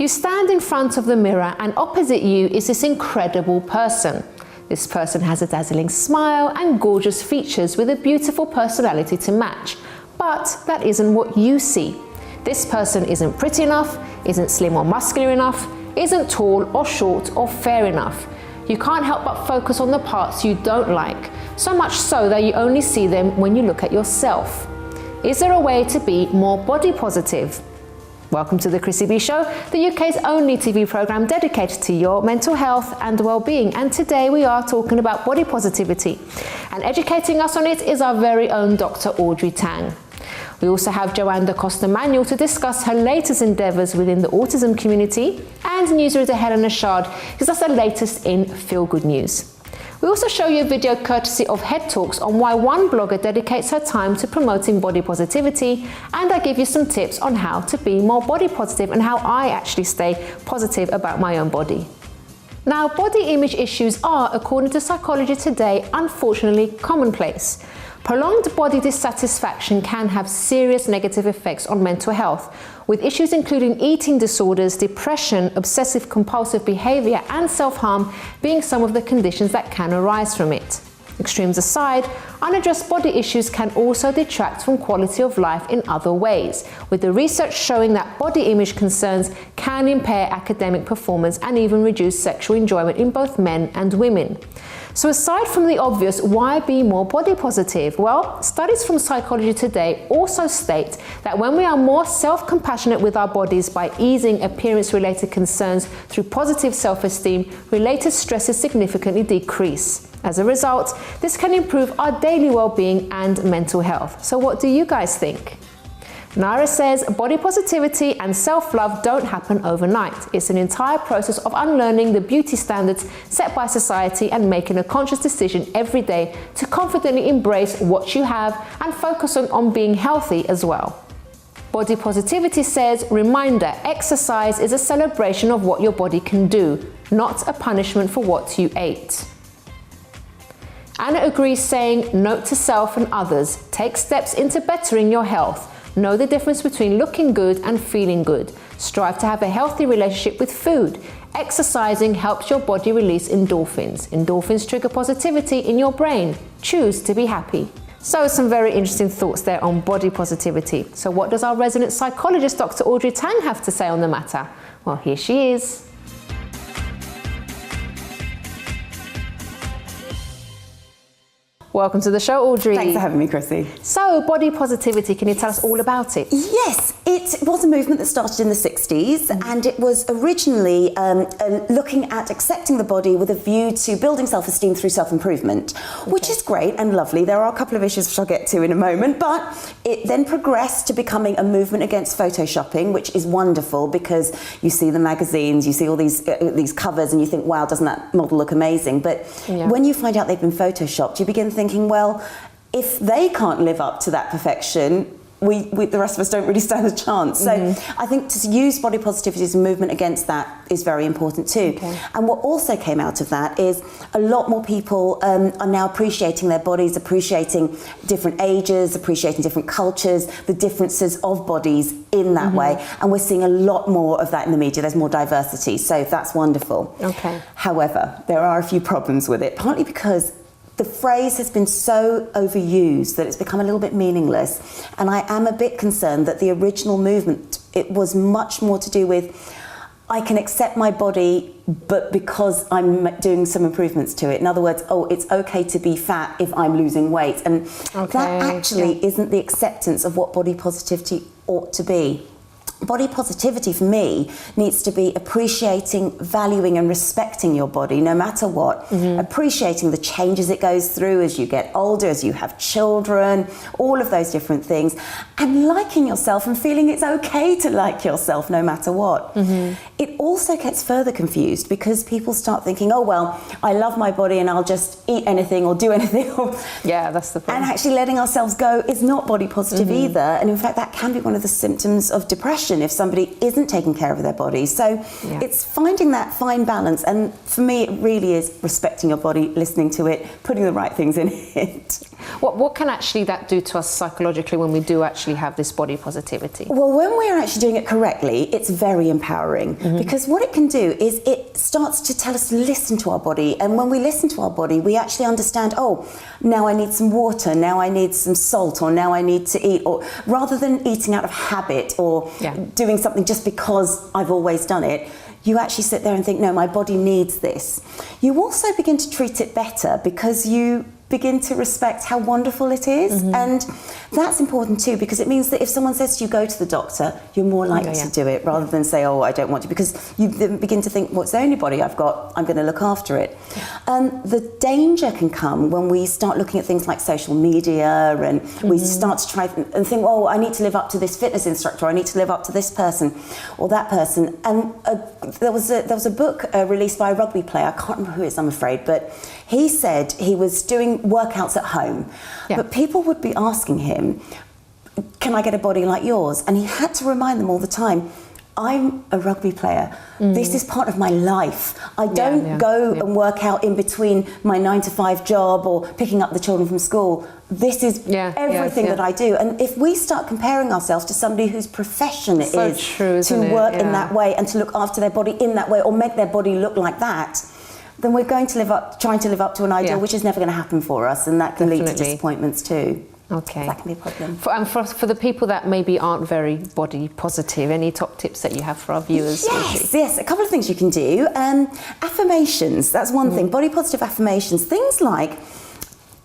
You stand in front of the mirror and opposite you is this incredible person. This person has a dazzling smile and gorgeous features with a beautiful personality to match. But that isn't what you see. This person isn't pretty enough, isn't slim or muscular enough, isn't tall or short or fair enough. You can't help but focus on the parts you don't like, so much so that you only see them when you look at yourself. Is there a way to be more body positive? Welcome to the Chrissy B Show, the UK's only TV programme dedicated to your mental health and well-being. And today we are talking about body positivity. And educating us on it is our very own Dr. Audrey Tang. We also have Jo-Ann Da Costa-Manuel to discuss her latest endeavours within the autism community. And newsreader Helena Shard gives us the latest in Feel Good News. We also show you a video courtesy of Head Talks on why one blogger dedicates her time to promoting body positivity, and I give you some tips on how to be more body positive and how I actually stay positive about my own body. Now, body image issues are, according to Psychology Today, unfortunately commonplace. Prolonged body dissatisfaction can have serious negative effects on mental health, with issues including eating disorders, depression, obsessive-compulsive behaviour and self-harm being some of the conditions that can arise from it. Extremes aside, unaddressed body issues can also detract from quality of life in other ways, with the research showing that body image concerns can impair academic performance and even reduce sexual enjoyment in both men and women. So aside from the obvious, why be more body positive? Well, studies from Psychology Today also state that when we are more self-compassionate with our bodies by easing appearance-related concerns through positive self-esteem, related stresses significantly decrease. As a result, this can improve our daily well-being and mental health. So what do you guys think? Naira says body positivity and self-love don't happen overnight. It's an entire process of unlearning the beauty standards set by society and making a conscious decision every day to confidently embrace what you have and focus on being healthy as well. Body positivity says, reminder, exercise is a celebration of what your body can do, not a punishment for what you ate. Anna agrees, saying, note to self and others, take steps into bettering your health. Know the difference between looking good and feeling good. Strive to have a healthy relationship with food. Exercising helps your body release endorphins. Endorphins trigger positivity in your brain. Choose to be happy. So some very interesting thoughts there on body positivity. So what does our resident psychologist, Dr. Audrey Tang, have to say on the matter? Well, here she is. Welcome to the show, Audrey. Thanks for having me, Chrissy. So, body positivity, can you tell us all about it? Yes, it was a movement that started in the 60s, and it was originally looking at accepting the body with a view to building self-esteem through self-improvement, which is great and lovely. There are a couple of issues which I'll get to in a moment, but it then progressed to becoming a movement against photoshopping, which is wonderful because you see the magazines, you see all these covers, and you think, wow, doesn't that model look amazing? But when you find out they've been photoshopped, you begin thinking, well, if they can't live up to that perfection, we the rest of us don't really stand a chance. So I think to use body positivity as a movement against that is very important too. And what also came out of that is a lot more people are now appreciating their bodies, appreciating different ages, appreciating different cultures, the differences of bodies in that way. And we're seeing a lot more of that in the media. There's more diversity, so that's wonderful. However, there are a few problems with it, partly because the phrase has been so overused that it's become a little bit meaningless. And I am a bit concerned that the original movement, it was much more to do with, I can accept my body, but because I'm doing some improvements to it. In other words, oh, it's okay to be fat if I'm losing weight. And that actually isn't the acceptance of what body positivity ought to be. Body positivity for me needs to be appreciating, valuing and respecting your body no matter what. Appreciating the changes it goes through as you get older, as you have children, all of those different things, and liking yourself and feeling it's okay to like yourself no matter what. It also gets further confused because people start thinking, oh well, I love my body and I'll just eat anything or do anything. Yeah, that's the point. And actually letting ourselves go is not body positive either, and in fact that can be one of the symptoms of depression if somebody isn't taking care of their body. So it's finding that fine balance, and for me it really is respecting your body, listening to it, putting the right things in it. What can actually that do to us psychologically when we do actually have this body positivity? Well, when we're actually doing it correctly, it's very empowering, because what it can do is it starts to tell us to listen to our body. And when we listen to our body, we actually understand, oh, now I need some water, now I need some salt, or now I need to eat, or rather than eating out of habit or doing something just because I've always done it, you actually sit there and think, no, my body needs this. You also begin to treat it better because you begin to respect how wonderful it is. And that's important too, because it means that if someone says to you, go to the doctor, you're more likely to do it rather than say, oh, I don't want to, because you then begin to think, well, it's the only body I've got, I'm going to look after it. The danger can come when we start looking at things like social media, and we start to try and think, oh, I need to live up to this fitness instructor, I need to live up to this person or that person. And there was a book released by a rugby player, I can't remember who it is, I'm afraid, but he said he was doing workouts at home, but people would be asking him, can I get a body like yours? And he had to remind them all the time, I'm a rugby player. This is part of my life. I don't go and work out in between my 9-to-5 job or picking up the children from school. This is everything that I do. And if we start comparing ourselves to somebody whose profession it is to work in that way and to look after their body in that way or make their body look like that, then we're going to trying to live up to an ideal which is never going to happen for us, and that can lead to disappointments too. Okay. That can be a problem. For the people that maybe aren't very body positive, any top tips that you have for our viewers? Yes, a couple of things you can do. Affirmations, that's one thing. Body positive affirmations, things like,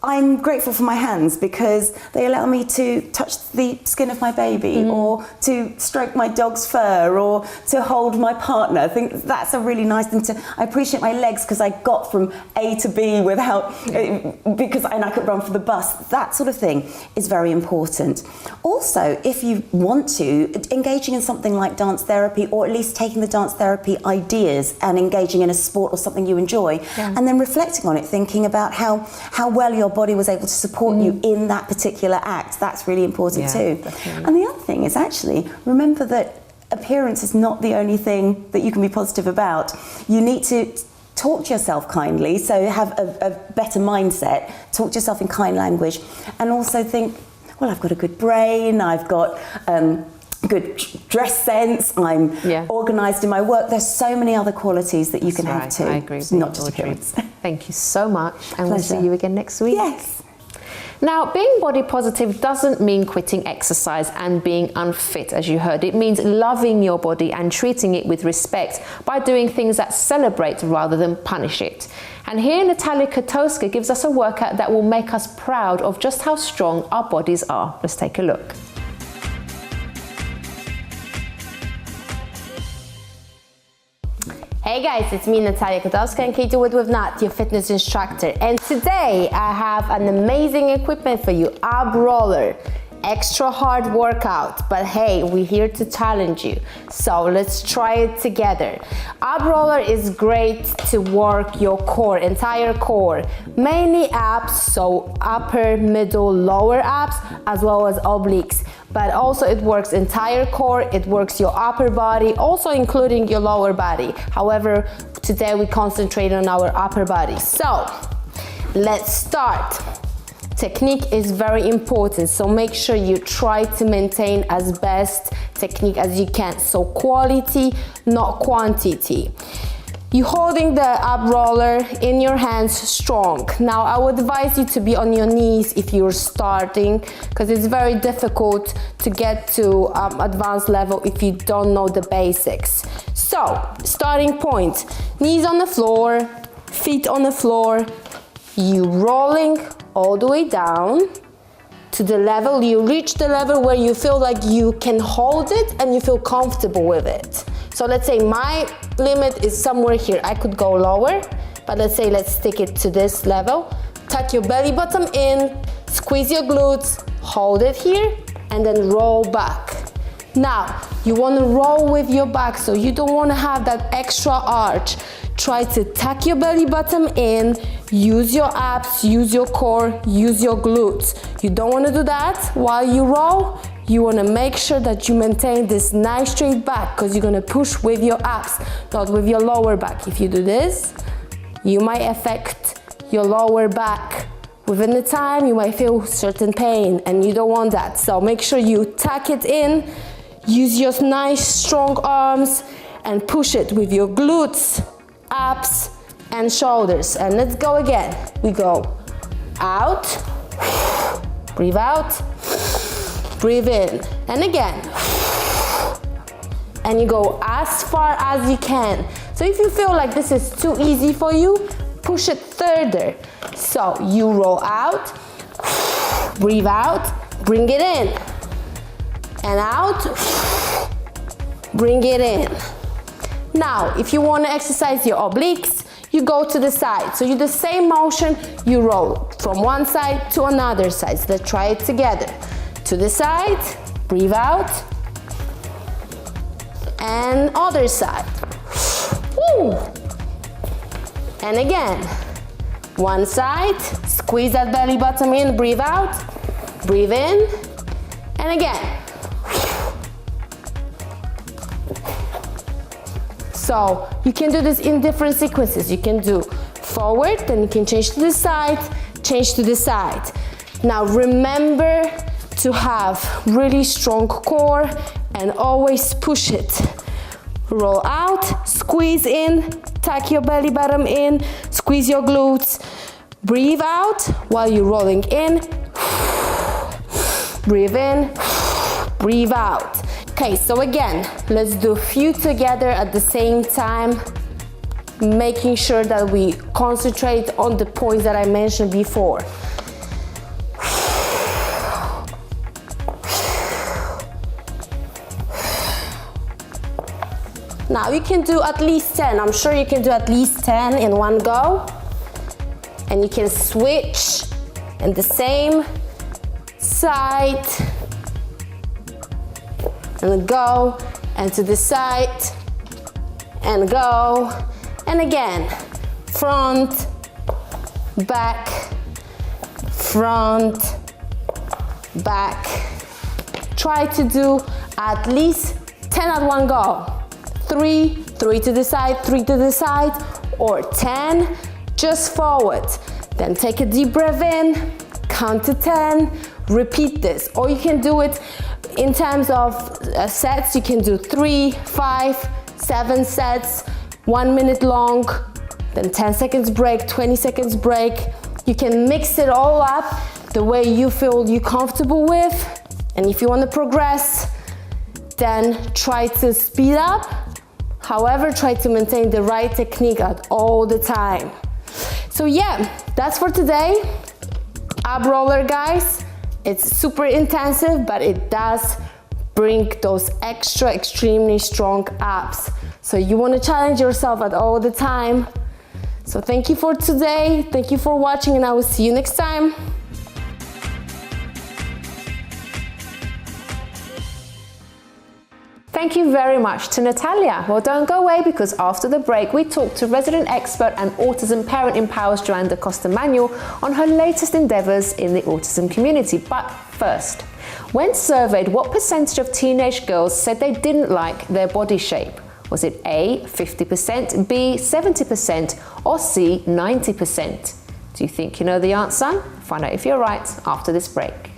I'm grateful for my hands because they allow me to touch the skin of my baby, or to stroke my dog's fur, or to hold my partner. I think that's a really nice thing I appreciate my legs because I got from A to B without, and I could run for the bus. That sort of thing is very important. Also, if you want to, engaging in something like dance therapy, or at least taking the dance therapy ideas and engaging in a sport or something you enjoy, and then reflecting on it, thinking about how well your body was able to support you in that particular act. That's really important too. Definitely. And the other thing is actually remember that appearance is not the only thing that you can be positive about. You need to talk to yourself kindly, so have a better mindset, talk to yourself in kind language, and also think, well, I've got a good brain, I've got good dress sense, I'm organised in my work. There's so many other qualities that you can have too. I agree with not just appearance. Thank you so much, and we'll see you again next week. Yes. Now, being body positive doesn't mean quitting exercise and being unfit, as you heard. It means loving your body and treating it with respect by doing things that celebrate rather than punish it. And here, Natalia Kotowska gives us a workout that will make us proud of just how strong our bodies are. Let's take a look. Hey guys, it's me Natalia Kotowska and Katie Wood with Nat, your fitness instructor. And today I have an amazing equipment for you, ab roller. Extra hard workout, but hey, we're here to challenge you. So let's try it together. Ab roller is great to work your core, entire core. Mainly abs, so upper, middle, lower abs, as well as obliques. But also it works entire core, it works your upper body, also including your lower body. However, today we concentrate on our upper body. So, let's start. Technique is very important, so make sure you try to maintain as best technique as you can. So quality, not quantity. You're holding the ab roller in your hands strong. Now I would advise you to be on your knees if you're starting, because it's very difficult to get to advanced level if you don't know the basics. So, starting point, knees on the floor, feet on the floor, you rolling all the way down to the level, you reach the level where you feel like you can hold it and you feel comfortable with it. So let's say my limit is somewhere here. I could go lower, but let's stick it to this level. Tuck your belly button in, squeeze your glutes, hold it here, and then roll back. Now, you want to roll with your back, so you don't want to have that extra arch. Try to tuck your belly button in, use your abs, use your core, use your glutes. You don't want to do that while you roll. You want to make sure that you maintain this nice straight back, because you're going to push with your abs, not with your lower back. If you do this, you might affect your lower back Within the time, you might feel certain pain and you don't want that. So make sure you tuck it in, use your nice strong arms and push it with your glutes, abs and shoulders. And let's go again. We go out, breathe out, breathe in, and again. And you go as far as you can. So if you feel like this is too easy for you, push it further. So you roll out, breathe out, bring it in, and out, bring it in. Now, if you want to exercise your obliques, you go to the side. So you do the same motion, you roll from one side to another side. So let's try it together. To the side, breathe out, and other side. Woo. And again, one side, squeeze that belly button in, breathe out, breathe in, and again. So you can do this in different sequences. You can do forward, then you can change to the side, change to the side. Now remember to have really strong core and always push it. Roll out, squeeze in, tuck your belly button in, squeeze your glutes, breathe out while you're rolling in, breathe in, breathe out. Okay, so again, let's do a few together at the same time, making sure that we concentrate on the points that I mentioned before. Now you can do at least 10. I'm sure you can do at least 10 in one go. And you can switch in the same side. And go, and to the side, and go. And again, front, back, front, back. Try to do at least 10 at one go. 3 to the side, 3 to the side, or 10, just forward. Then take a deep breath in, count to 10, repeat this. Or you can do it in terms of sets. You can do 3, 5, 7 sets, 1 minute long, then 10 seconds break, 20 seconds break. You can mix it all up the way you feel you're comfortable with. And if you want to progress, then try to speed up. However, try to maintain the right technique at all the time. So yeah, that's for today. Ab roller, guys. It's super intensive, but it does bring those extra extremely strong abs. So you want to challenge yourself at all the time. So thank you for today. Thank you for watching, and I will see you next time. Thank you very much to Natalia. Well, don't go away, because after the break we talk to resident expert and Autism Parent Empowers Jo-Ann Da Costa-Manuel on her latest endeavours in the autism community. But first, when surveyed, what percentage of teenage girls said they didn't like their body shape? Was it A, 50%, B, 70%, or C, 90%? Do you think you know the answer? Find out if you're right after this break.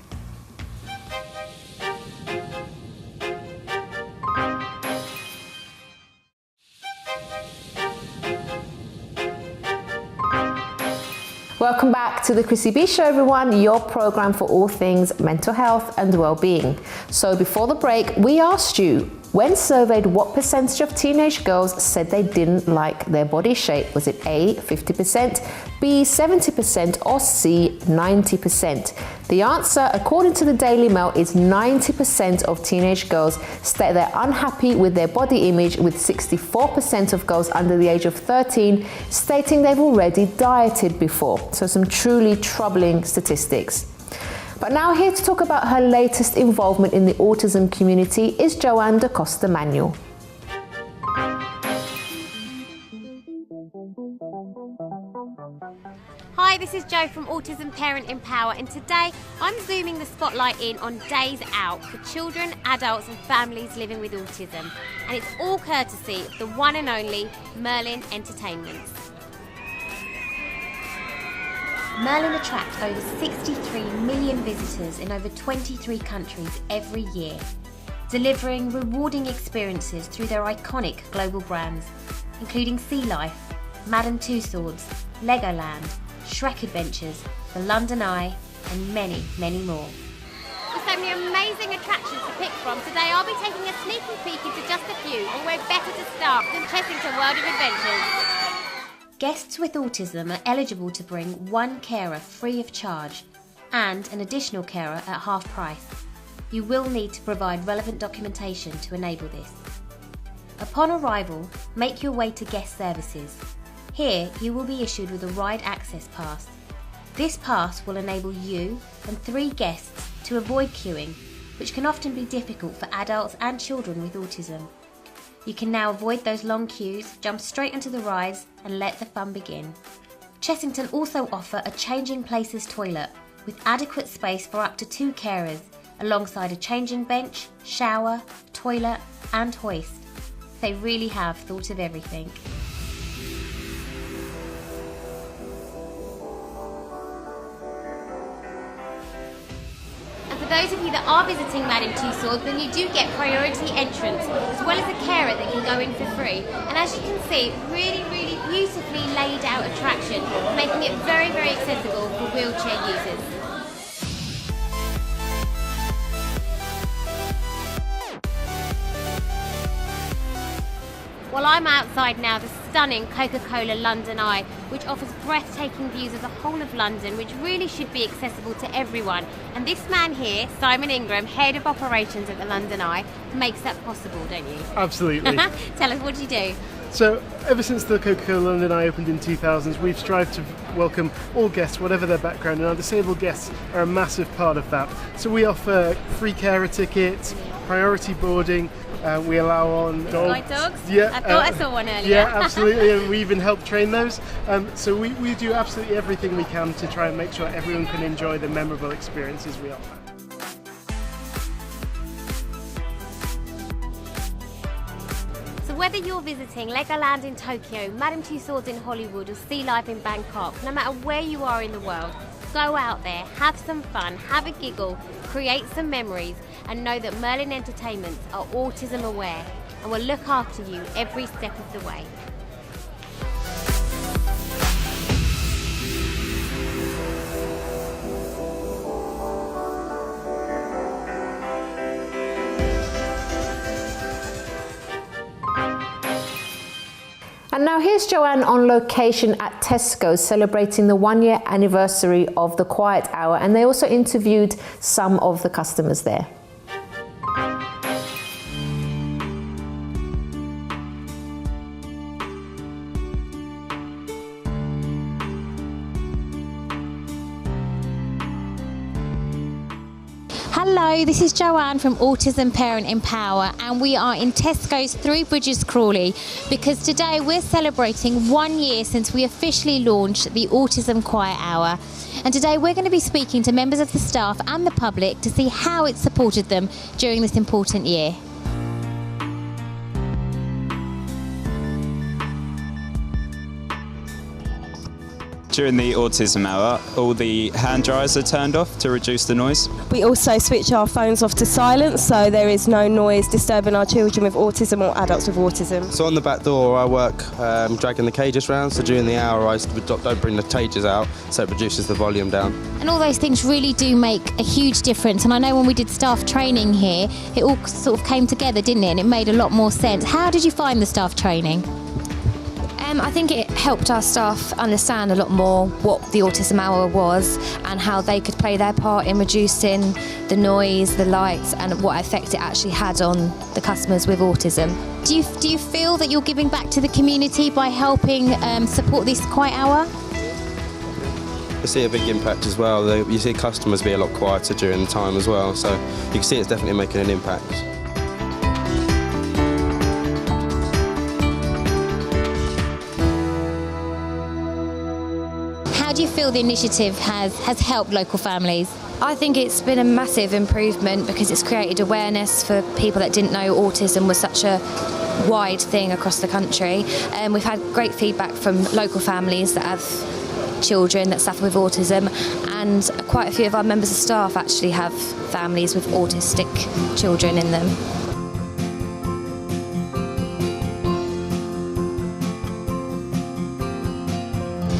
Welcome back to the Chrissy B Show, everyone, your program for all things mental health and well-being. So before the break, we asked you, when surveyed, what percentage of teenage girls said they didn't like their body shape? Was it A, 50%, B, 70%, or C, 90%? The answer, according to the Daily Mail, is 90% of teenage girls state they're unhappy with their body image, with 64% of girls under the age of 13 stating they've already dieted before. So some truly troubling statistics. But now here to talk about her latest involvement in the autism community is Jo-Ann Da Costa-Manuel. Hi, this is Jo from Autism Parent Empower, and today I'm zooming the spotlight in on Days Out for children, adults and families living with autism. And it's all courtesy of the one and only Merlin Entertainments. Merlin attracts over 63 million visitors in over 23 countries every year, delivering rewarding experiences through their iconic global brands, including Sea Life, Madame Tussauds, Legoland, Shrek Adventures, the London Eye, and many, many more. With so many amazing attractions to pick from, today I'll be taking a sneaky peek into just a few, and where better to start than Chessington World of Adventures. Guests with autism are eligible to bring one carer free of charge and an additional carer at half price. You will need to provide relevant documentation to enable this. Upon arrival, make your way to guest services. Here you will be issued with a ride access pass. This pass will enable you and 3 guests to avoid queuing, which can often be difficult for adults and children with autism. You can now avoid those long queues, jump straight into the rides and let the fun begin. Chessington also offer a changing places toilet with adequate space for up to 2 carers, alongside a changing bench, shower, toilet and hoist. They really have thought of everything. For those of you that are visiting Madame Tussauds, then you do get priority entrance, as well as a carer that can go in for free. And as you can see, really, really beautifully laid out attraction, making it very, very accessible for wheelchair users. Well, I'm outside now the stunning Coca-Cola London Eye, which offers breathtaking views of the whole of London, which really should be accessible to everyone. And this man here, Simon Ingram, Head of Operations at the London Eye, makes that possible, don't you? Absolutely. Tell us, what do you do? So, ever since the Coca-Cola London Eye opened in 2000s, we've strived to welcome all guests, whatever their background, and our disabled guests are a massive part of that. So we offer free carer tickets, priority boarding, we allow on Guide dogs? Yeah, I thought I saw one earlier. Yeah, absolutely, and we even help train those. So we do absolutely everything we can to try and make sure everyone can enjoy the memorable experiences we offer. So whether you're visiting Legoland in Tokyo, Madame Tussauds in Hollywood or Sea Life in Bangkok, no matter where you are in the world, go out there, have some fun, have a giggle, create some memories, and know that Merlin Entertainments are autism aware and will look after you every step of the way. And now here's Jo-Ann on location at Tesco, celebrating the 1-year anniversary of the Quiet Hour, and they also interviewed some of the customers there. Hello, this is Jo-Ann from Autism Parent Empower, and we are in Tesco's Three Bridges Crawley because today we're celebrating 1 year since we officially launched the Autism Quiet Hour. And today we're going to be speaking to members of the staff and the public to see how it supported them during this important year. During the autism hour, all the hand dryers are turned off to reduce the noise. We also switch our phones off to silent, so there is no noise disturbing our children with autism or adults with autism. So on the back door I work dragging the cages around, so during the hour I don't bring the cages out, so it reduces the volume down. And all those things really do make a huge difference, and I know when we did staff training here, it all sort of came together, didn't it? And it made a lot more sense. How did you find the staff training? I think it helped our staff understand a lot more what the Autism Hour was and how they could play their part in reducing the noise, the lights, and what effect it actually had on the customers with autism. Do you feel that you're giving back to the community by helping support this Quiet Hour? I see a big impact as well. You see customers be a lot quieter during the time as well, so you can see it's definitely making an impact. How do you feel the initiative has helped local families? I think it's been a massive improvement because it's created awareness for people that didn't know autism was such a wide thing across the country. We've had great feedback from local families that have children that suffer with autism, and quite a few of our members of staff actually have families with autistic children in them.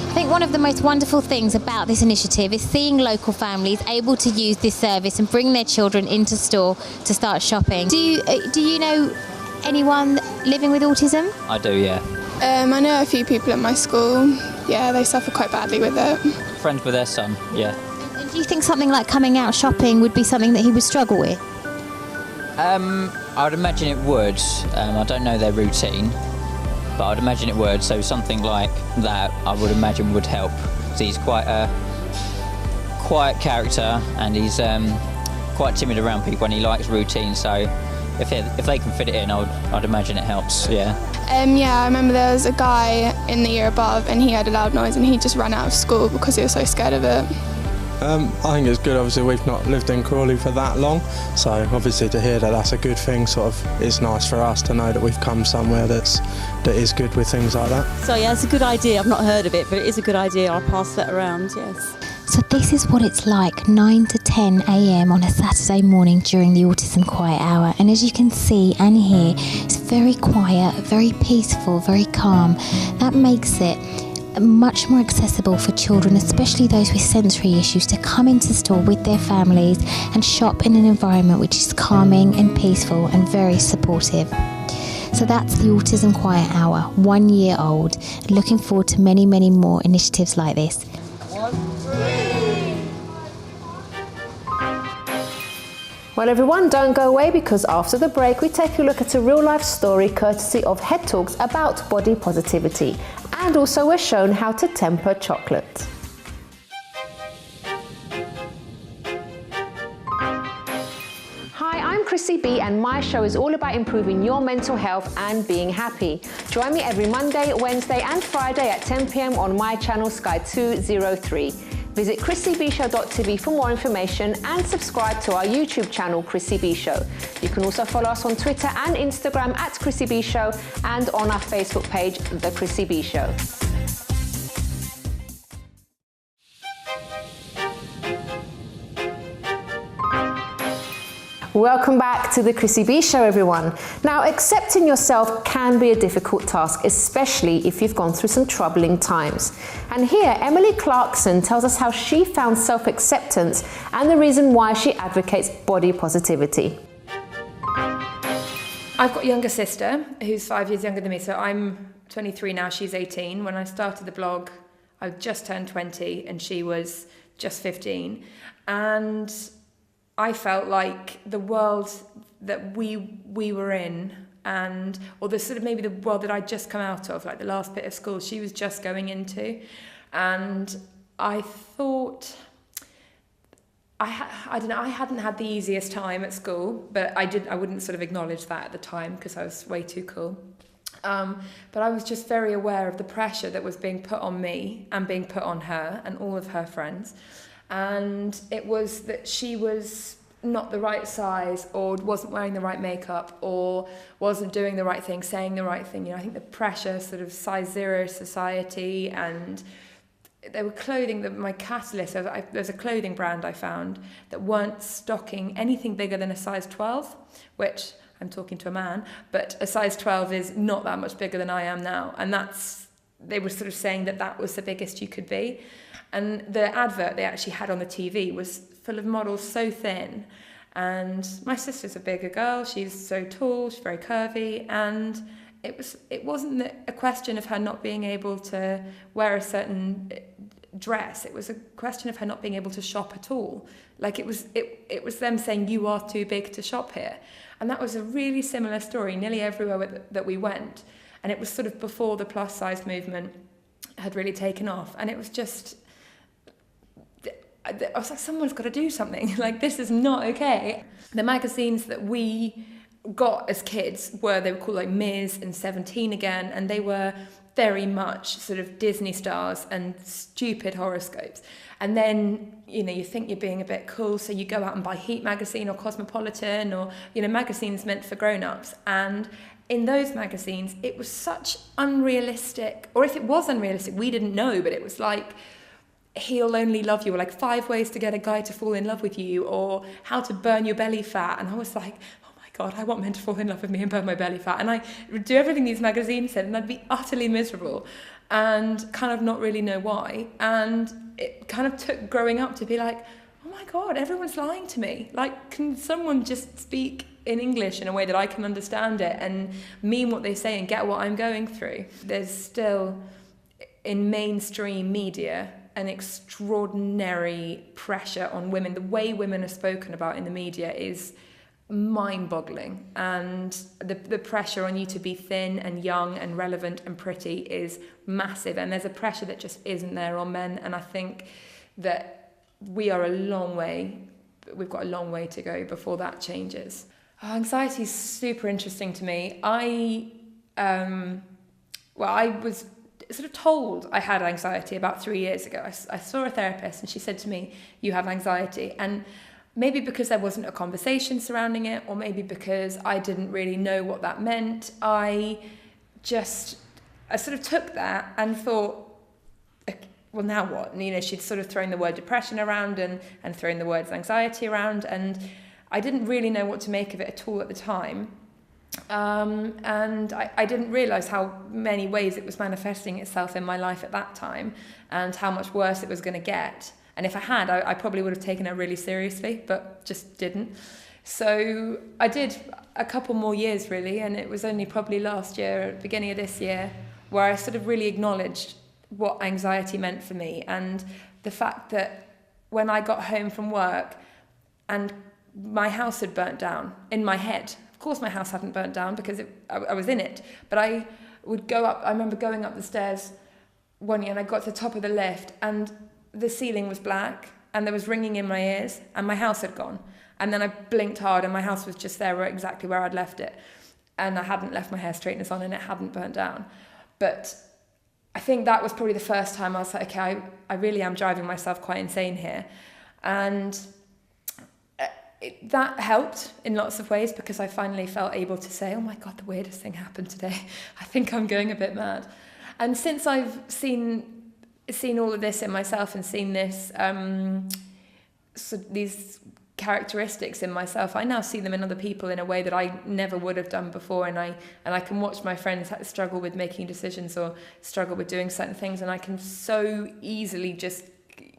I think one of the most wonderful things about this initiative is seeing local families able to use this service and bring their children into store to start shopping. Do you know anyone living with autism? I do, yeah. I know a few people at my school. Yeah, they suffer quite badly with it. Friends with their son, yeah. And do you think something like coming out shopping would be something that he would struggle with? I would imagine it would. I don't know their routine, but I'd imagine it would. So something like that, I would imagine would help. He's quite a quiet character, and he's quite timid around people, and he likes routine. So if they can fit it in, I'd imagine it helps. Yeah. Yeah, I remember there was a guy in the year above, and he had a loud noise, and he just ran out of school because he was so scared of it. I think it's good. Obviously, we've not lived in Crawley for that long, so obviously to hear that that's a good thing, sort of, is nice for us to know that we've come somewhere that is good with things like that. So yeah, it's a good idea. I've not heard of it, but it is a good idea. I'll pass that around. Yes. So this is what it's like 9 to 10 a.m. on a Saturday morning during the Autism Quiet Hour. And as you can see and hear, it's very quiet, very peaceful, very calm. That makes it much more accessible for children, especially those with sensory issues, to come into store with their families and shop in an environment which is calming and peaceful and very supportive. So that's the Autism Quiet Hour, 1 year old. Looking forward to many, many more initiatives like this. Well, everyone, don't go away, because after the break we take a look at a real-life story courtesy of Head Talks about body positivity, and also we're shown how to temper chocolate. Hi, I'm Chrissy B, and my show is all about improving your mental health and being happy. Join me every Monday, Wednesday and Friday at 10 p.m. on my channel Sky 203. Visit chrissybshow.tv for more information and subscribe to our YouTube channel, Chrissy B Show. You can also follow us on Twitter and Instagram at Chrissy B Show, and on our Facebook page, The Chrissy B Show. Welcome back to the Chrissy B Show, everyone. Now, accepting yourself can be a difficult task, especially if you've gone through some troubling times. And here, Emily Clarkson tells us how she found self-acceptance and the reason why she advocates body positivity. I've got a younger sister who's 5 years younger than me, so I'm 23 now, she's 18. When I started the blog, I just turned 20 and she was just 15. And I felt like the world that we were in, or the sort of maybe the world that I'd just come out of, like the last bit of school she was just going into, and I thought, I don't know, I hadn't had the easiest time at school, but I wouldn't sort of acknowledge that at the time because I was way too cool. But I was just very aware of the pressure that was being put on me and being put on her and all of her friends. And it was that she was not the right size, or wasn't wearing the right makeup, or wasn't doing the right thing, saying the right thing. You know, I think the pressure, sort of size 0 society, and there were clothing that my catalyst, there's a clothing brand I found that weren't stocking anything bigger than a size 12, which I'm talking to a man, but a size 12 is not that much bigger than I am now. And they were sort of saying that was the biggest you could be. And the advert they actually had on the TV was full of models so thin. And my sister's a bigger girl, she's so tall, she's very curvy, and it wasn't a question of her not being able to wear a certain dress, it was a question of her not being able to shop at all. Like it was them saying, you are too big to shop here. And that was a really similar story nearly everywhere that we went. And it was sort of before the plus size movement had really taken off. And it was just, I was like, someone's got to do something. Like, this is not okay. The magazines that we got as kids they were called like Ms. and 17 again, and they were very much sort of Disney stars and stupid horoscopes. And then, you think you're being a bit cool, so you go out and buy Heat magazine or Cosmopolitan or, magazines meant for grown-ups. And in those magazines, it was such unrealistic, or if it was unrealistic, we didn't know, but it was like he'll only love you, or like 5 ways to get a guy to fall in love with you, or how to burn your belly fat. And I was like, oh my God, I want men to fall in love with me and burn my belly fat. And I would do everything these magazines said, and I'd be utterly miserable and kind of not really know why. And it kind of took growing up to be like, oh my God, everyone's lying to me. Like, can someone just speak in English in a way that I can understand it and mean what they say and get what I'm going through? There's still, in mainstream media, an extraordinary pressure on women. The way women are spoken about in the media is mind-boggling, and the pressure on you to be thin and young and relevant and pretty is massive, and there's a pressure that just isn't there on men. And I think that we've got a long way to go before that changes. Anxiety is super interesting to me. I was sort of told I had anxiety about 3 years ago. I saw a therapist and she said to me, you have anxiety. And maybe because there wasn't a conversation surrounding it, or maybe because I didn't really know what that meant, I sort of took that and thought, well, now what? And, she'd sort of thrown the word depression around and thrown the words anxiety around, and I didn't really know what to make of it at all at the time. And I didn't realise how many ways it was manifesting itself in my life at that time, and how much worse it was going to get. And if I had, I probably would have taken it really seriously, but just didn't. So I did a couple more years, really, and it was only probably last year, at the beginning of this year, where I sort of really acknowledged what anxiety meant for me, and the fact that when I got home from work and my house had burnt down in my head. Of course my house hadn't burnt down because I was in it, but I would go up. I remember going up the stairs one year and I got to the top of the lift and the ceiling was black and there was ringing in my ears and my house had gone. And then I blinked hard and my house was just there exactly where I'd left it. And I hadn't left my hair straighteners on and it hadn't burnt down. But I think that was probably the first time I was like, okay, I really am driving myself quite insane here. And that helped in lots of ways because I finally felt able to say, oh my God, the weirdest thing happened today. I think I'm going a bit mad. And since I've seen all of this in myself and seen this, these characteristics in myself, I now see them in other people in a way that I never would have done before, and I can watch my friends struggle with making decisions or struggle with doing certain things, and I can so easily just,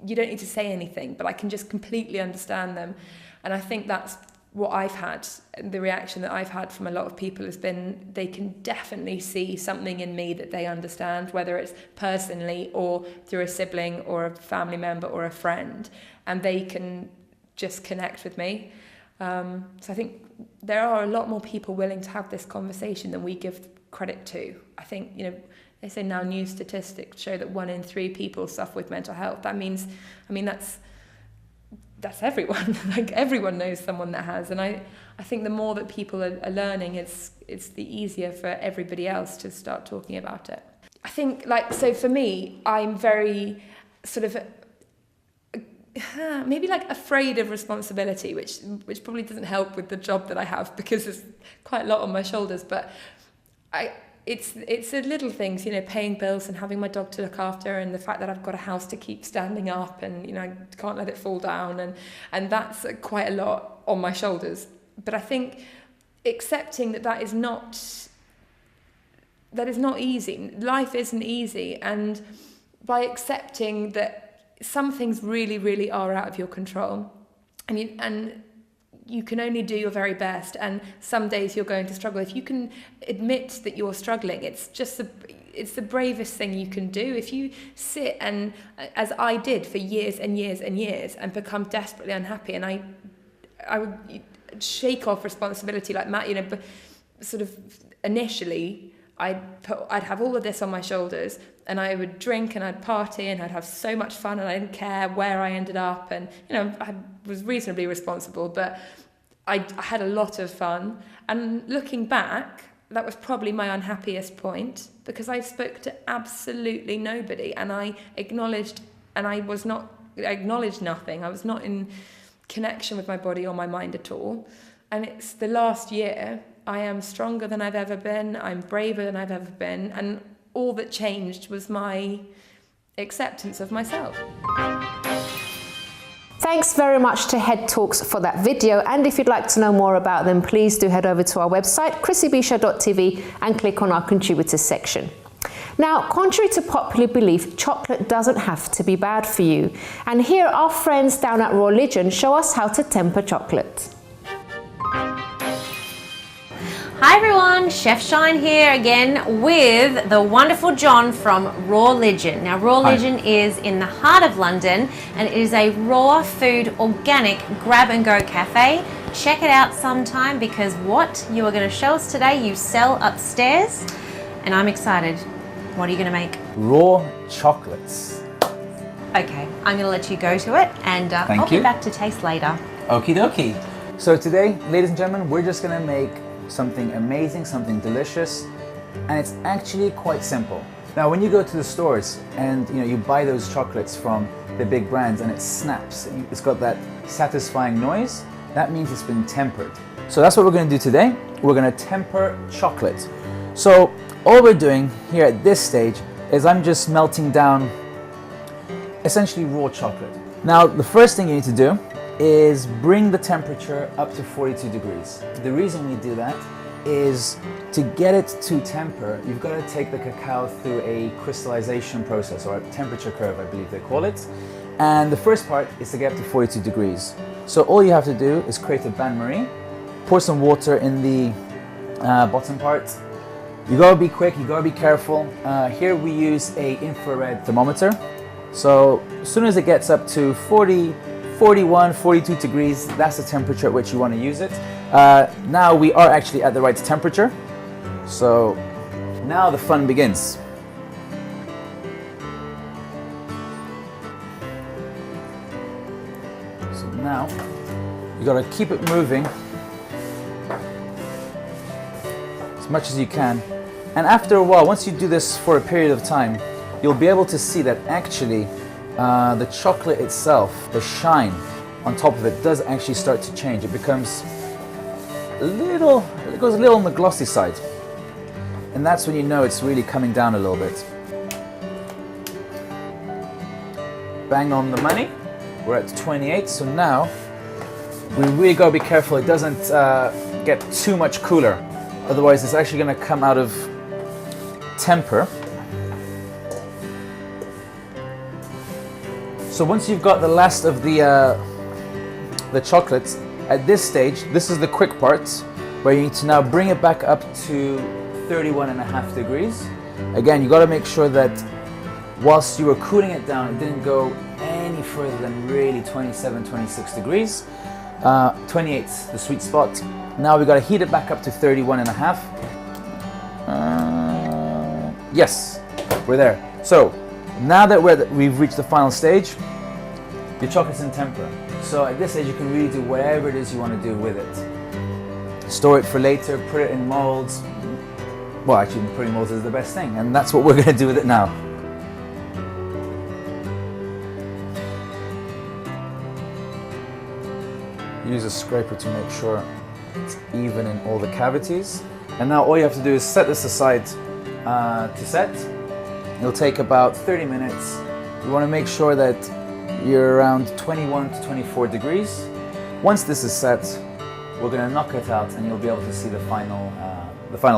you don't need to say anything, but I can just completely understand them. And I think that's what I've had, the reaction that I've had from a lot of people has been they can definitely see something in me that they understand, whether it's personally or through a sibling or a family member or a friend, and they can just connect with me. So I think there are a lot more people willing to have this conversation than we give credit to. I think, they say now new statistics show that 1 in 3 people suffer with mental health. That's everyone. Like everyone knows someone that has. And I think the more that people are learning, it's the easier for everybody else to start talking about it. I think so for me, I'm very sort of maybe afraid of responsibility, which probably doesn't help with the job that I have because there's quite a lot on my shoulders. But it's the little things, paying bills and having my dog to look after, and the fact that I've got a house to keep standing up, and I can't let it fall down, and that's quite a lot on my shoulders. But I think accepting that is not easy. Life isn't easy, and by accepting that some things really, really are out of your control, and you can only do your very best, and some days you're going to struggle. If you can admit that you're struggling, it's the bravest thing you can do. If you sit and, as I did for years and years and years, and become desperately unhappy, and I would shake off responsibility like Matt, but sort of initially I'd have all of this on my shoulders, and I would drink and I'd party and I'd have so much fun, and I didn't care where I ended up, and I was reasonably responsible, but I had a lot of fun. And looking back, that was probably my unhappiest point, because I spoke to absolutely nobody, and I acknowledged nothing. I was not in connection with my body or my mind at all. And it's the last year I am stronger than I've ever been, I'm braver than I've ever been, and all that changed was my acceptance of myself. Thanks very much to Head Talks for that video, and if you'd like to know more about them, please do head over to our website, chrissybshow.tv, and click on our contributors section. Now, contrary to popular belief, chocolate doesn't have to be bad for you. And here our friends down at Raw Religion show us how to temper chocolate. Hi everyone, Chef Shine here again with the wonderful John from Raw Religion. Now Raw Religion is in the heart of London and it is a raw food, organic grab and go cafe. Check it out sometime because what you are going to show us today you sell upstairs and I'm excited. What are you going to make? Raw chocolates. Okay, I'm going to let you go to it and I'll be back to taste later. Okie dokie. So today, ladies and gentlemen, we're just going to make something amazing, something delicious, and it's actually quite simple. Now when you go to the stores and you buy those chocolates from the big brands and it snaps, it's got that satisfying noise, that means it's been tempered. So that's what we're going to do today. We're going to temper chocolate. So all we're doing here at this stage is I'm just melting down essentially raw chocolate. Now the first thing you need to do is bring the temperature up to 42 degrees. The reason we do that is to get it to temper, you've got to take the cacao through a crystallization process, or a temperature curve, I believe they call it. And the first part is to get up to 42 degrees. So all you have to do is create a bain-marie, pour some water in the bottom part. You gotta be quick, you gotta be careful. Here we use a infrared thermometer. So as soon as it gets up to 41, 42 degrees, that's the temperature at which you want to use it. Now we are actually at the right temperature. So now the fun begins. So now you got to keep it moving as much as you can. And after a while, once you do this for a period of time, you'll be able to see that actually the chocolate itself, the shine on top of it does actually start to change. It becomes it goes a little on the glossy side. And that's when you know it's really coming down a little bit. Bang on the money. We're at 28, so now we really got to be careful it doesn't get too much cooler. Otherwise it's actually going to come out of temper. So once you've got the last of the chocolates, at this stage, this is the quick part, where you need to now bring it back up to 31.5 degrees. Again, you got to make sure that whilst you were cooling it down, it didn't go any further than really 27, 26 degrees. 28, the sweet spot. Now we've got to heat it back up to 31.5. Yes, we're there. So now that we've reached the final stage, your chocolate's in temper. So at this stage, you can really do whatever it is you want to do with it. Store it for later, put it in molds. Well, actually, putting molds is the best thing, and that's what we're going to do with it now. Use a scraper to make sure it's even in all the cavities. And now all you have to do is set this aside to set. It'll take about 30 minutes. You want to make sure that you're around 21 to 24 degrees. Once this is set, we're going to knock it out and you'll be able to see the final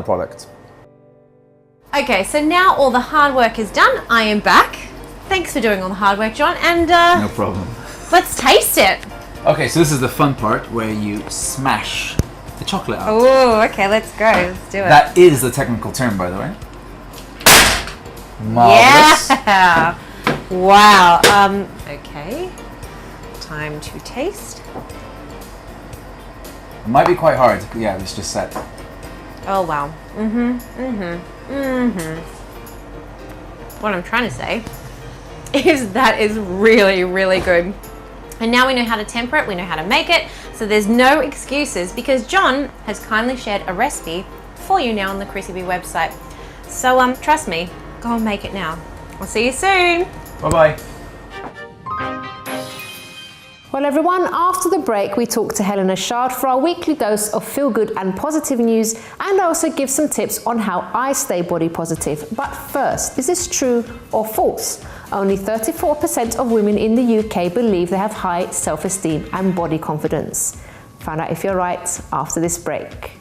product. Okay, so now all the hard work is done. I am back. Thanks for doing all the hard work, John. And no problem. Let's taste it. Okay, so this is the fun part where you smash the chocolate out. Oh, okay, let's go. Let's do it. That is the technical term, by the way. Marvelous. Yeah. Wow. Okay. Time to taste. It might be quite hard. Yeah, it's just set. Oh wow. What I'm trying to say is that is really, really good. And now we know how to temper it, we know how to make it, so there's no excuses because John has kindly shared a recipe for you now on the Chrissy B website. So trust me, go and make it now. I'll see you soon. Bye-bye. Well, everyone, after the break, we talk to Helena Shard for our weekly dose of feel-good and positive news, and I also give some tips on how I stay body positive. But first, is this true or false? Only 34% of women in the UK believe they have high self-esteem and body confidence. Find out if you're right after this break.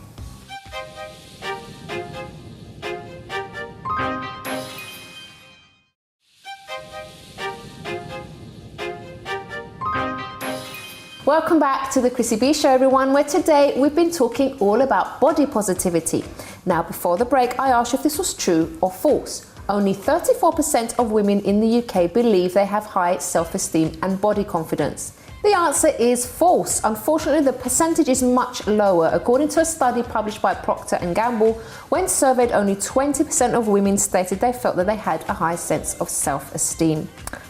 Welcome back to the Chrissy B Show, everyone, where today we've been talking all about body positivity. Now, before the break, I asked you if this was true or false. Only 34% of women in the UK believe they have high self-esteem and body confidence. The answer is false. Unfortunately, the percentage is much lower. According to a study published by Procter & Gamble, when surveyed, only 20% of women stated they felt that they had a high sense of self-esteem.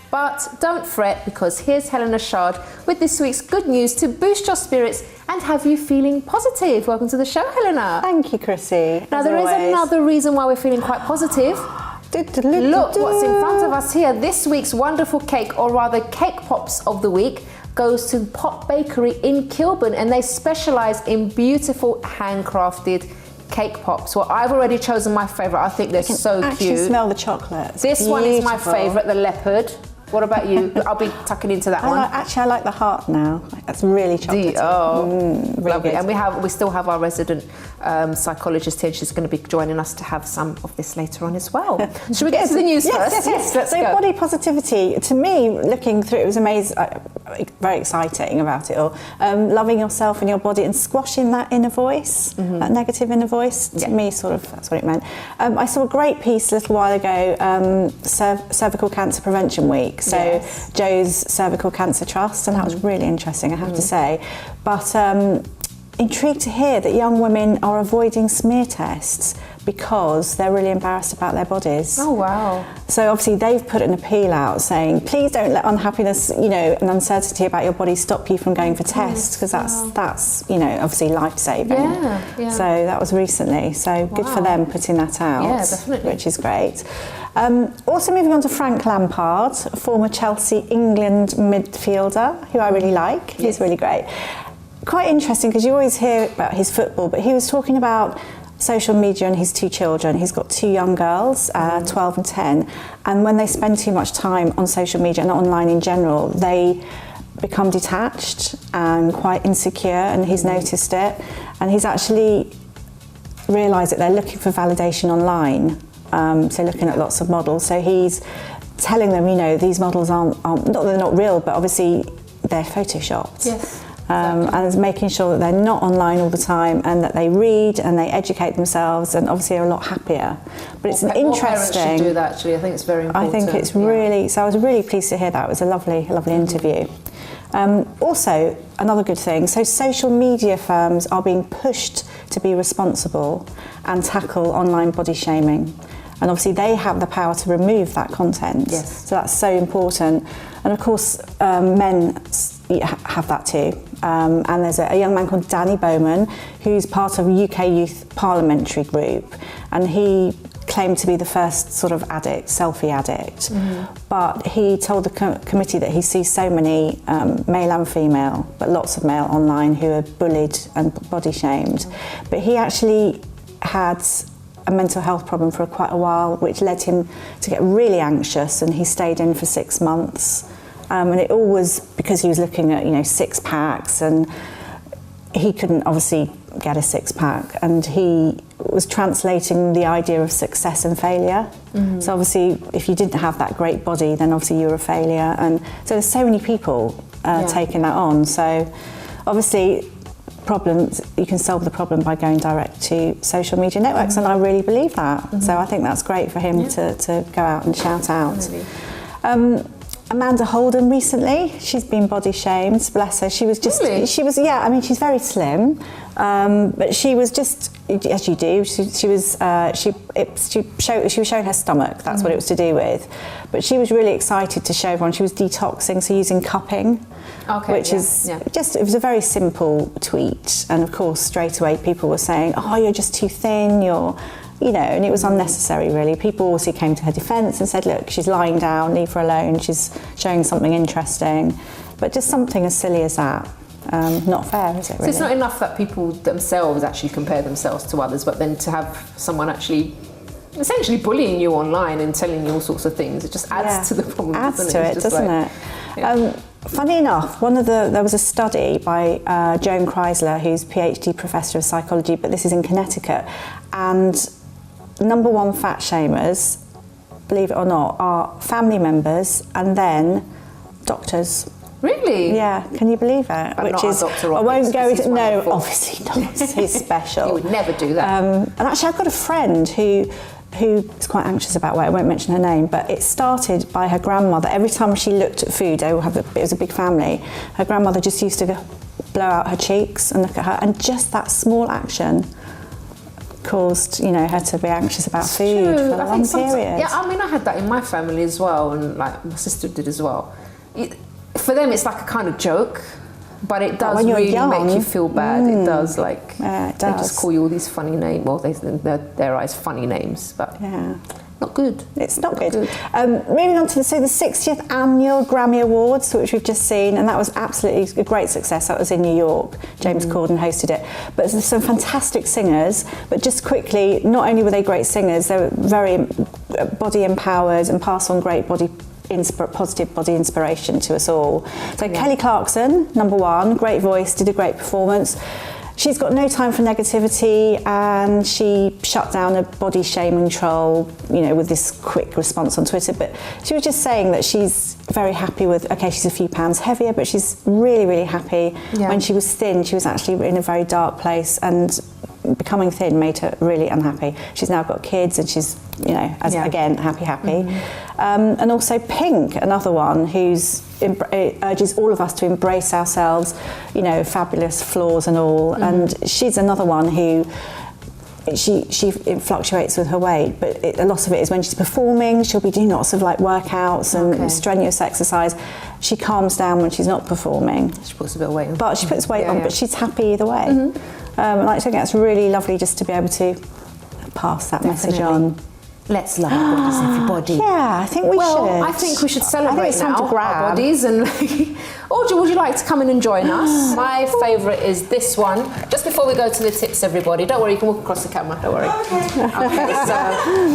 But don't fret, because here's Helena Shard with this week's good news to boost your spirits and have you feeling positive. Welcome to the show, Helena. Thank you, Chrissy. Now, there is another reason why we're feeling quite positive. Look what's in front of us here. This week's wonderful cake, or rather cake pops of the week, goes to Pop Bakery in Kilburn, and they specialise in beautiful handcrafted cake pops. Well, I've already chosen my favourite. I think they're so cute. Actually smell the chocolate. This one is my favourite, the leopard. What about you? I'll be tucking into that one. I like the heart now. That's really chocolatey. Really lovely. good. And we still have our resident psychologist here. She's going to be joining us to have some of this later on as well. Should we get to the news first? Yes. Let's so go. Body positivity, to me, looking through it was amazing, very exciting about it all. Loving yourself and your body and squashing that inner voice, that negative inner voice. To me, sort of, that's what it meant. I saw a great piece a little while ago, Cervical Cancer Prevention Week. So Jo's Cervical Cancer Trust, and that was really interesting, I have to say. But intrigued to hear that young women are avoiding smear tests because they're really embarrassed about their bodies. Oh, wow. So obviously they've put an appeal out saying, please don't let unhappiness, and uncertainty about your body stop you from going for tests, because that's obviously life-saving. Yeah. So that was recently. So good for them putting that out. Yeah, definitely. Which is great. Also moving on to Frank Lampard, former Chelsea England midfielder, who I really like. He's really great. Quite interesting, because you always hear about his football, but he was talking about social media and his two children. He's got two young girls, 12 and 10, and when they spend too much time on social media and online in general, they become detached and quite insecure, and he's noticed it, and he's actually realised that they're looking for validation online. So looking at lots of models. So he's telling them, these models aren't not that they're not real, but obviously they're photoshopped. Yes. And it's making sure that they're not online all the time, and that they read and they educate themselves, and obviously are a lot happier. But it's interesting. More parents should do that, actually. I think it's very important. I think it's really. So I was really pleased to hear that. It was a lovely interview. Also, another good thing. So social media firms are being pushed to be responsible and tackle online body shaming. And obviously they have the power to remove that content. Yes. So that's so important. And of course, men have that too. And there's a young man called Danny Bowman, who's part of UK Youth Parliamentary Group. And he claimed to be the first sort of selfie addict. But he told the committee that he sees so many male and female, but lots of male online, who are bullied and body shamed. But he actually had a mental health problem for quite a while, which led him to get really anxious, and he stayed in for 6 months. And it all was because he was looking at, six packs, and he couldn't obviously get a six pack, and he was translating the idea of success and failure. So obviously, if you didn't have that great body, then obviously you were a failure. And so there's so many people taking that on. So obviously, you can solve the problem by going direct to social media networks, and I really believe that. So I think that's great for him to go out and shout out. Amanda Holden recently, she's been body shamed, bless her. She was just, she's very slim, but she was just, as you do, she was showing her stomach, that's what it was to do with. But she was really excited to show everyone she was detoxing, so using cupping, which is it was a very simple tweet. And of course, straight away people were saying, oh, you're just too thin, you're you know, and it was unnecessary really. People also came to her defence and said, look, she's lying down, leave her alone, she's showing something interesting. But just something as silly as that, not fair, is it really? So it's not enough that people themselves actually compare themselves to others, but then to have someone actually essentially bullying you online and telling you all sorts of things, it just adds to the problem. Adds to it, doesn't it? Yeah. Funny enough, there was a study by Joan Chrysler, who's PhD professor of psychology, but this is in Connecticut, and number one fat shamers, believe it or not, are family members and then doctors. Really? Yeah, can you believe it? But not our Dr. I won't go into, no, wonderful. obviously not, he's special. He would never do that. And actually I've got a friend who is quite anxious about weight. I won't mention her name, but it started by her grandmother. Every time she looked at food, it was a big family, her grandmother just used to blow out her cheeks and look at her, and just that small action caused, you know, her to be anxious about food for a long period. Yeah, I mean, I had that in my family as well, and like my sister did as well. For them, it's like a kind of joke, but it does really make you feel bad. It does, like, it does. They just call you all these funny names. Well, their eyes funny names, but not good. It's not good. Moving on to the 60th annual Grammy Awards, which we've just seen, and that was absolutely a great success. That was in New York. James Corden hosted it. But there's some fantastic singers. But just quickly, not only were they great singers, they were very body empowered and passed on great positive body inspiration to us all. So Kelly Clarkson, number one, great voice, did a great performance. She's got no time for negativity, and she shut down a body shaming troll, you know, with this quick response on Twitter. But she was just saying that she's very happy with, okay, she's a few pounds heavier, but she's really, really happy. Yeah. When she was thin, she was actually in a very dark place, and becoming thin made her really unhappy. She's now got kids, and she's, you know, again, happy. And also Pink, another one who's urges all of us to embrace ourselves, you know, fabulous flaws and all. And she's another one who she fluctuates with her weight, but a lot of it is when she's performing. She'll be doing lots of like workouts and strenuous exercise. She calms down when she's not performing. She puts a bit of weight on. But she puts weight on, but she's happy either way. And I think that's really lovely just to be able to pass that message on. Let's love our bodies, everybody. Yeah, I think we should. Well, I think we should celebrate now our bodies. And Audrey, would you like to come in and join us? My favourite is this one. Just before we go to the tips, everybody, don't worry, you can walk across the camera. Don't worry.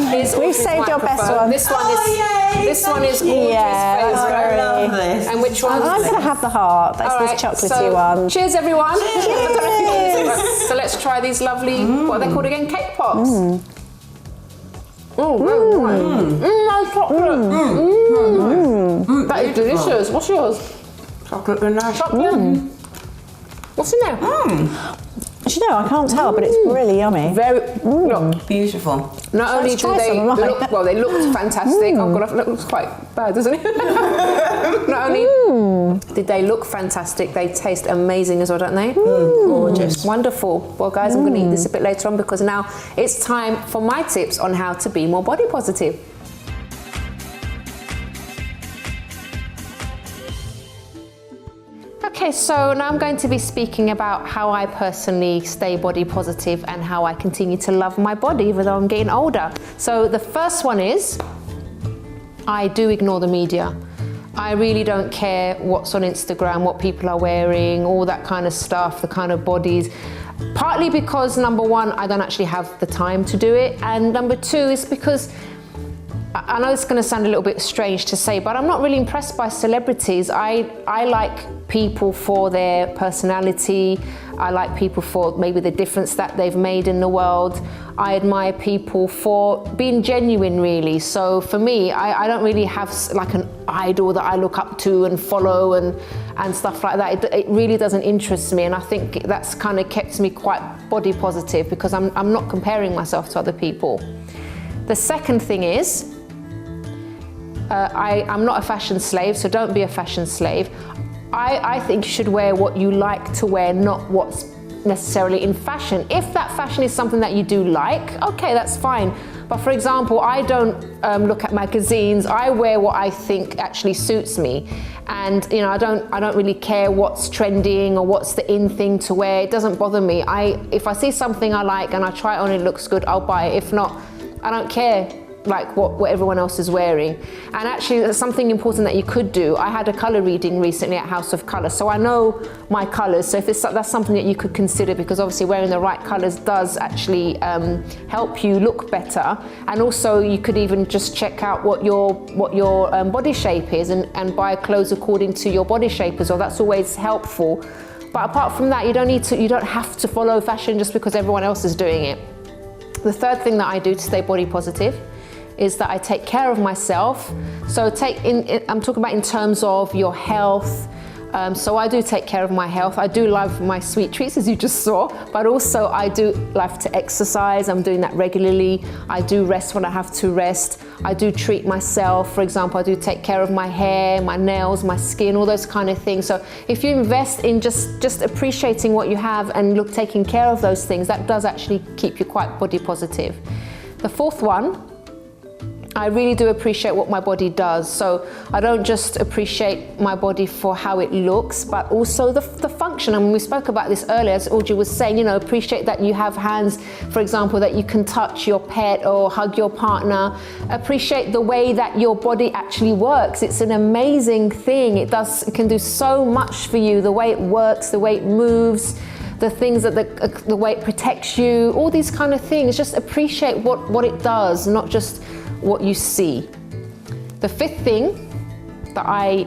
Okay, so we've saved your best one. This one is Audrey's favourite. I love this. And which one? I'm going to have the heart. That's this chocolatey one. Cheers, everyone. Cheers. So let's try these lovely, what are they called again? Cake pops. Nice chocolate. That is delicious. What's yours? Chocolate and nice. Chocolate. What's in there? Do you know, I can't tell, but it's really yummy. Look, beautiful. Not only do they look, well, they looked fantastic. Oh God, that looks quite bad, doesn't it? Not only did they look fantastic, they taste amazing as well, don't they? Gorgeous. Wonderful. Well, guys, I'm going to eat this a bit later on because now it's time for my tips on how to be more body positive. Okay, so now I'm going to be speaking about how I personally stay body positive and how I continue to love my body even though I'm getting older. So the first one is, I do ignore the media. I really don't care what's on Instagram, what people are wearing, all that kind of stuff, the kind of bodies. Partly because, number one, I don't actually have the time to do it, and number two is because I know it's going to sound a little bit strange to say, but I'm not really impressed by celebrities. I like people for their personality. I like people for maybe the difference that they've made in the world. I admire people for being genuine, really. So for me, I don't really have like an idol that I look up to and follow and stuff like that. It really doesn't interest me, and I think that's kind of kept me quite body positive because I'm not comparing myself to other people. The second thing is, I'm not a fashion slave, so don't be a fashion slave. I think you should wear what you like to wear, not what's necessarily in fashion. If that fashion is something that you do like, okay, that's fine. But for example, I don't look at magazines. I wear what I think actually suits me. And you know, I don't really care what's trending or what's the in thing to wear. It doesn't bother me. If I see something I like and I try it on, it looks good, I'll buy it. If not, I don't care like what everyone else is wearing. And actually, there's something important that you could do. I had a colour reading recently at House of Colour, so I know my colours. So if that's something that you could consider, because obviously wearing the right colours does actually help you look better. And also you could even just check out what your body shape is and buy clothes according to your body shape as well. That's always helpful. But apart from that, you don't have to follow fashion just because everyone else is doing it. The third thing that I do to stay body positive is that I take care of myself. So I'm talking about in terms of your health. So I do take care of my health. I do love my sweet treats, as you just saw, but also I do love to exercise. I'm doing that regularly. I do rest when I have to rest. I do treat myself. For example, I do take care of my hair, my nails, my skin, all those kind of things. So if you invest in just appreciating what you have and taking care of those things, that does actually keep you quite body positive. The fourth one, I really do appreciate what my body does. So I don't just appreciate my body for how it looks, but also the function. I mean, we spoke about this earlier, as Audrey was saying, you know, appreciate that you have hands, for example, that you can touch your pet or hug your partner. Appreciate the way that your body actually works. It's an amazing thing. It can do so much for you, the way it works, the way it moves, the things that the way it protects you, all these kind of things. Just appreciate what it does, not just what you see. The fifth thing that I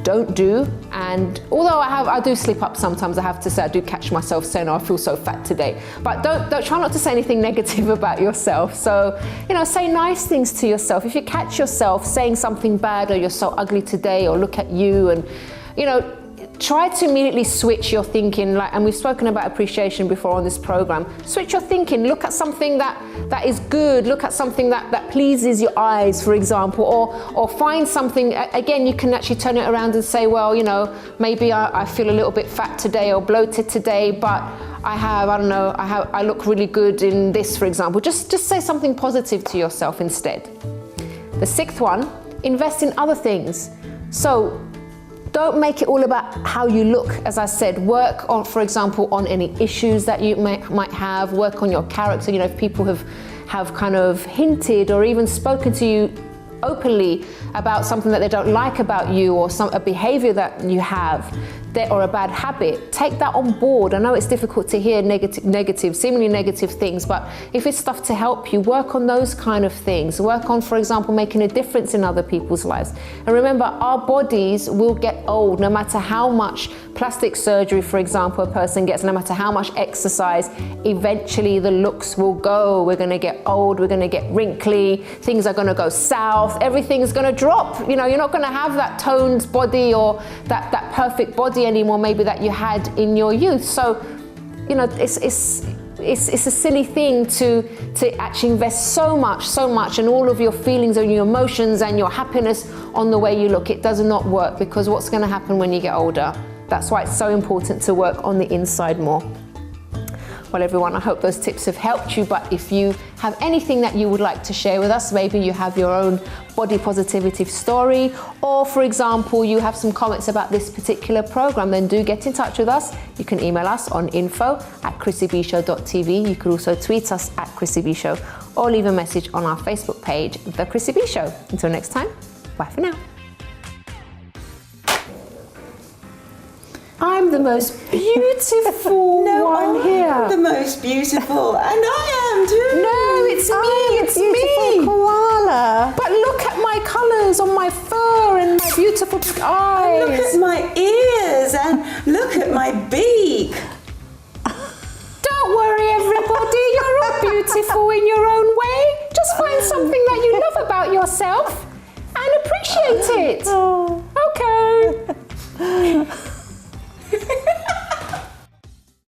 don't do, and although I do slip up sometimes, I have to say, I do catch myself saying, oh, I feel so fat today. But don't try not to say anything negative about yourself. So, you know, say nice things to yourself. If you catch yourself saying something bad, or you're so ugly today, or look at you, and you know, try to immediately switch your thinking, and we've spoken about appreciation before on this program. Switch your thinking, look at something that is good, look at something that pleases your eyes, for example, or find something, again, you can actually turn it around and say, well, you know, maybe I feel a little bit fat today or bloated today, but I look really good in this, for example. Just say something positive to yourself instead. The sixth one, invest in other things. So don't make it all about how you look. As I said, work on, for example, on any issues that you might have, work on your character. You know, if people have kind of hinted or even spoken to you openly about something that they don't like about you, or a behavior that you have, or a bad habit, take that on board. I know it's difficult to hear seemingly negative things, but if it's stuff to help you, work on those kind of things. Work on, for example, making a difference in other people's lives. And remember, our bodies will get old, no matter how much plastic surgery, for example, a person gets, no matter how much exercise, eventually the looks will go. We're going to get old, we're going to get wrinkly, things are going to go south, everything's going to drop. You know, you're not going to have that toned body or that perfect body anymore, maybe that you had in your youth. So, you know, it's a silly thing to actually invest so much and all of your feelings and your emotions and your happiness on the way you look. It does not work, because what's going to happen when you get older? That's why it's so important to work on the inside more. Well, everyone, I hope those tips have helped you, but if you have anything that you would like to share with us, maybe you have your own body positivity story, or for example, you have some comments about this particular program, then do get in touch with us. You can email us on info@chrissybshow.tv. You could also tweet us at Chrissy B Show, or leave a message on our Facebook page, The Chrissy B Show. Until next time, bye for now. I'm the most beautiful one here. I'm the most beautiful, and I am too. No, it's me. It's me, koala. But look at my colours on my fur and my beautiful big eyes. And look at my ears and look at my beak. Don't worry, everybody. You're all beautiful in your own way. Just find something that you love about yourself and appreciate it.